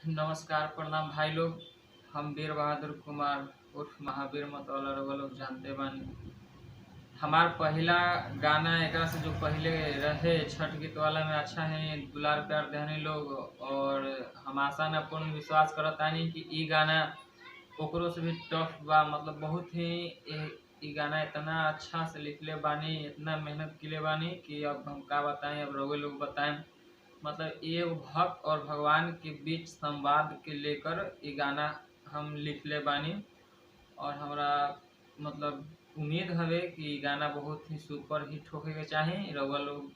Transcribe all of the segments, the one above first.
नमस्कार, प्रणाम भाई लोग। हम वीर बहादुर कुमार उर्फ महावीर मतवाला रउआ लोग जानते बानी। हमार पहिला गाना एकरा से जो पहिले रहे छठ गीत वाला में अच्छा है दुलार प्यार देहनी लोग। और हम आशा न पूर्ण विश्वास करतानी कि ई गाना ओकरो से भी टफ बा। मतलब बहुत ही ई गाना इतना अच्छा से लिखले बानी, इतना मेहनत किले बानी कि अब हम का बताएं, अब रउआ लोग बताएं। मतलब ये भक्त और भगवान के बीच संवाद के लेकर ये गाना हम लिखले बानी। और हमरा मतलब उम्मीद हवे कि गाना बहुत ही सुपर हिट होके के चाही। रउआ लोग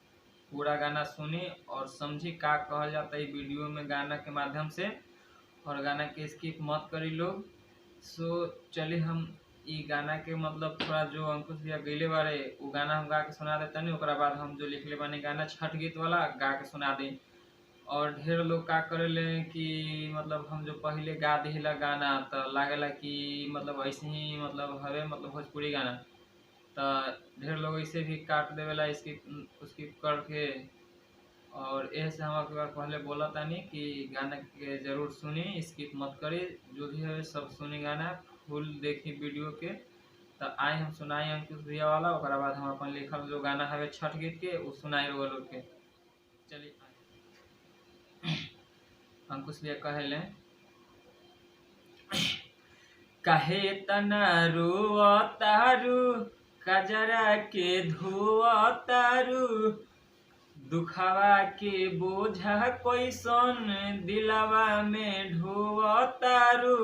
पूरा गाना सुनी और समझी का कहल जाता है वीडियो में गाना के माध्यम से, और गाना के स्किप मत करी लोग। सो चलिए हम ई गाना के मतलब थोड़ा जो अंकुश भैया गईले बारे वो गाना हम गा के सुना देता नहीं, ओकरा बाद हम जो लिखले बानी गाना छठ गीत वाला गा के सुना दी। और ढेर लोग का करेले कि मतलब हम जो पहले गा दिला गाना तो लागेला कि मतलब ऐसे ही मतलब हवे मतलब भोजपुरी गाना। तो ढेर लोग ऐसे भी काट देवेला इसकी उसकी करके। और ऐसे हम एक बार पहले बोला तानी कि गाना के जरूर सुनी, स्किप मत करी, जो भी है सब सुनी गाना फुल देखी वीडियो के। तो आए हम सुनाई अंकुश भैया वाला, ओकरा बाद हम अपन लिखल जो गाना है छठ गीत के वो सुनाई रउआ लोग के। चलिए अंकुश भैया कहले, काहे तना रोअतारू कजरा के धोअतारू, दुखवा के बोझा कैसन दिलवा में ढोअतारू,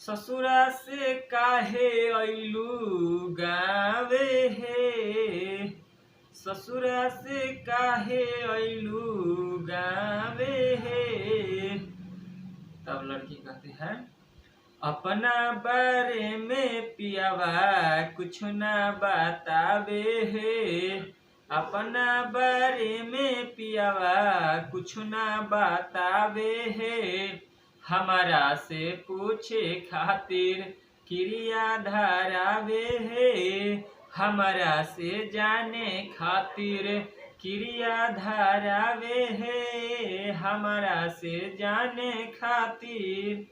ससुरा से काहे अइलू गावे हे, ससुरा से काहे अइलू गावे हे। तब लड़की कहती है, अपना बारे में पियावा कुछ ना बतावे हे, अपना बारे में पियावा कुछ ना बतावे हे, हमारा से पूछे खातिर क्रिया धरावे हे, हमारा से जाने खातिर क्रिया धरावे हे, हमारा से जाने खातिर।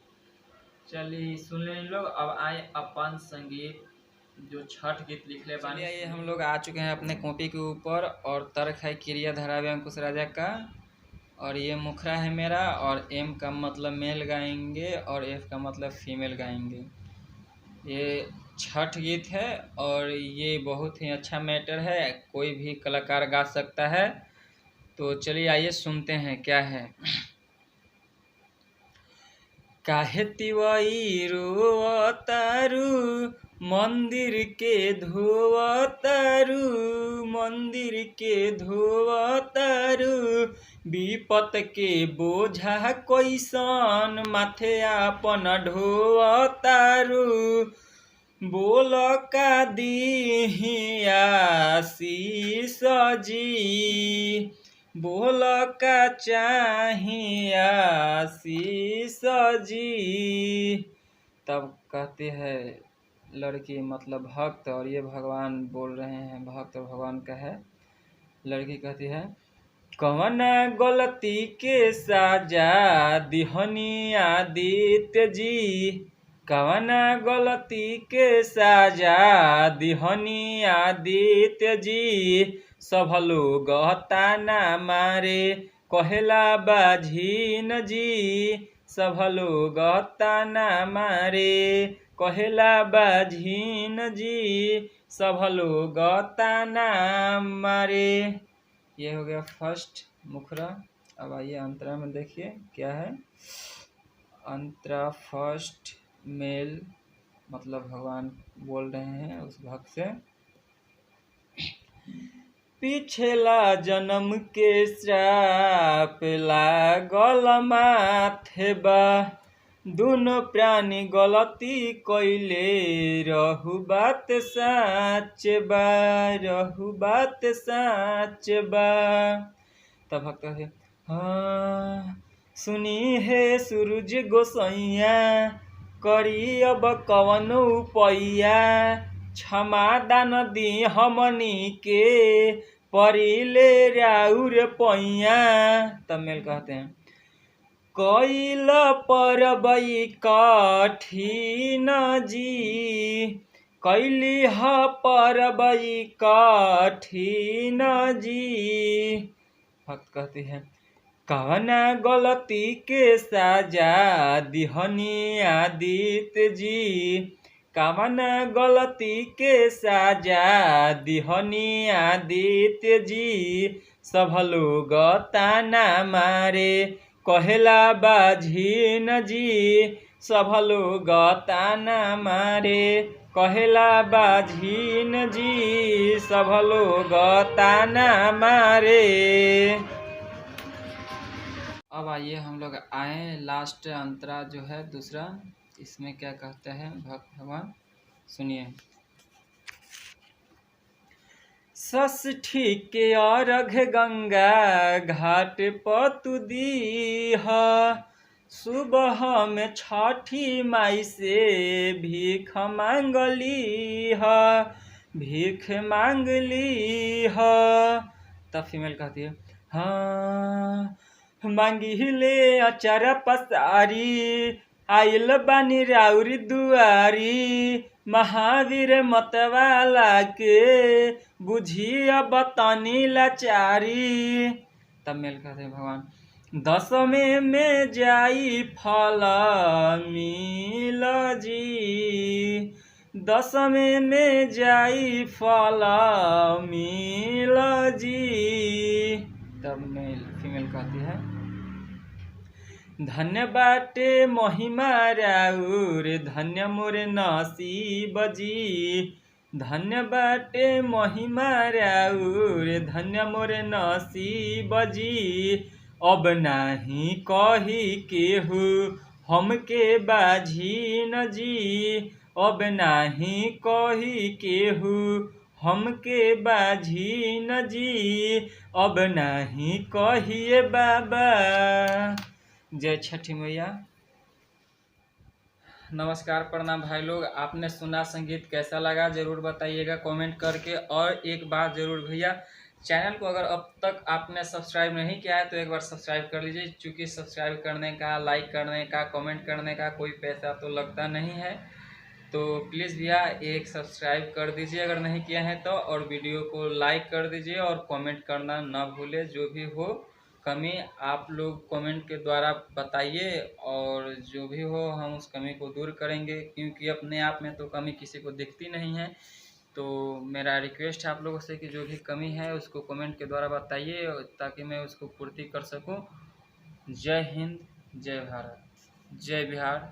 चलिए सुन लें लोग। अब आए अपन संगीत जो छठ गीत लिखले बानी। ये हम लोग आ चुके हैं अपने कॉपी के ऊपर, और तर्क है क्रिया धरावे अंकुश राजा का, और ये मुखरा है मेरा, और एम का मतलब मेल गाएंगे और एफ का मतलब फीमेल गाएंगे। ये छठ गीत है और ये बहुत ही अच्छा मैटर है, कोई भी कलाकार गा सकता है। तो चलिए आइए सुनते हैं क्या है। काहे तिवाई रोअतारू मंदिर के धोअतारू, मंदिर के धोअतारू, विपत के बोझा कैसन माथे आपन ढोअतारू, बोल का दीही आशीष जी, बोल का चाहिए आशीष जी। तब कहते हैं लड़की मतलब भक्त, और ये भगवान बोल रहे हैं, भक्त और भगवान का है। लड़की कहती है, कौन गलती के साजा दिहनी आदित्य जी, कौन गलती के साजा दिहनी आदित्य जी, सब लोग ताना मारे कहेला बाझीन जी, सब लोग ताना मारे कहेला बाझीन जी, सब लोग ताना मारे। ये हो गया फर्स्ट मुखरा। अब आइए अंतरा में देखिए क्या है। अंतरा फर्स्ट मेल मतलब भगवान बोल रहे हैं उस भक्त से, पिछला जन्म के श्राप लागल माथे बा, दोनों प्राणी गलती कइले रहु बात साच बा, रहु बात साच बा। तब भक्त है, हाँ सुनी है सूरज गोसैया, करी अब कवन उपैया, क्षमा दान दी हमनी के परिले राउर पैया। तब मेल कहते हैं, कैल परबई कठिन जी, कैली ह परबई कठिन जी। भक्त कहते हैं कवना गलती के साजा दिहनी आदित्य जी, कवना गलती के साजा दिहनी आदित्य जी। सब लोग ताना मारे कहेला बाझीन जी, सब लोग ताना मारे कहेला बाझीन जी, सब लोग ताना मारे। अब आइए हम लोग आए लास्ट अंतरा जो है दूसरा, इसमें क्या कहते हैं भक्त भगवान, सुनिए। षष्ठी के अर्घ गंगा घाट पतु दीह, सुबह में छठी माई से भीख मांगली ह, भीख मांगली ह। तब फीमेल कहती है हाँ मांगी ले अचारा पसारी, आइल बानी राउरी दुआरी, महावीर मतवाला के बुझिया बतानी लाचारी। तब मेल कहते हैं भगवान दसवें में जाई फल मिल जी, दसवें में जाई फल मिल जी। तब मेल फीमेल कहती है धन्य बाटे महिमा राउर धन्य मोर नसीब जी, धन्य बाटे महिमा राउर धन्य मोर नसीब जी। अब नाही कही केहू हमके बाझीन जी, अब नाही कही केहू हमके बाझीन जी, अब नाही कहिए बाबा। जय छठी मैया। नमस्कार प्रणाम भाई लोग, आपने सुना संगीत कैसा लगा जरूर बताइएगा कमेंट करके। और एक बात जरूर भैया, चैनल को अगर अब तक आपने सब्सक्राइब नहीं किया है तो एक बार सब्सक्राइब कर लीजिए, क्योंकि सब्सक्राइब करने का, लाइक करने का, कमेंट करने का कोई पैसा तो लगता नहीं है। तो प्लीज़ भैया एक सब्सक्राइब कर दीजिए अगर नहीं किया है तो, और वीडियो को लाइक कर दीजिए और कमेंट करना ना भूले। जो भी हो कमी आप लोग कमेंट के द्वारा बताइए, और जो भी हो हम उस कमी को दूर करेंगे, क्योंकि अपने आप में तो कमी किसी को दिखती नहीं है। तो मेरा रिक्वेस्ट है आप लोगों से कि जो भी कमी है उसको कमेंट के द्वारा बताइए, ताकि मैं उसको पूर्ति कर सकूं। जय हिंद, जय भारत, जय बिहार।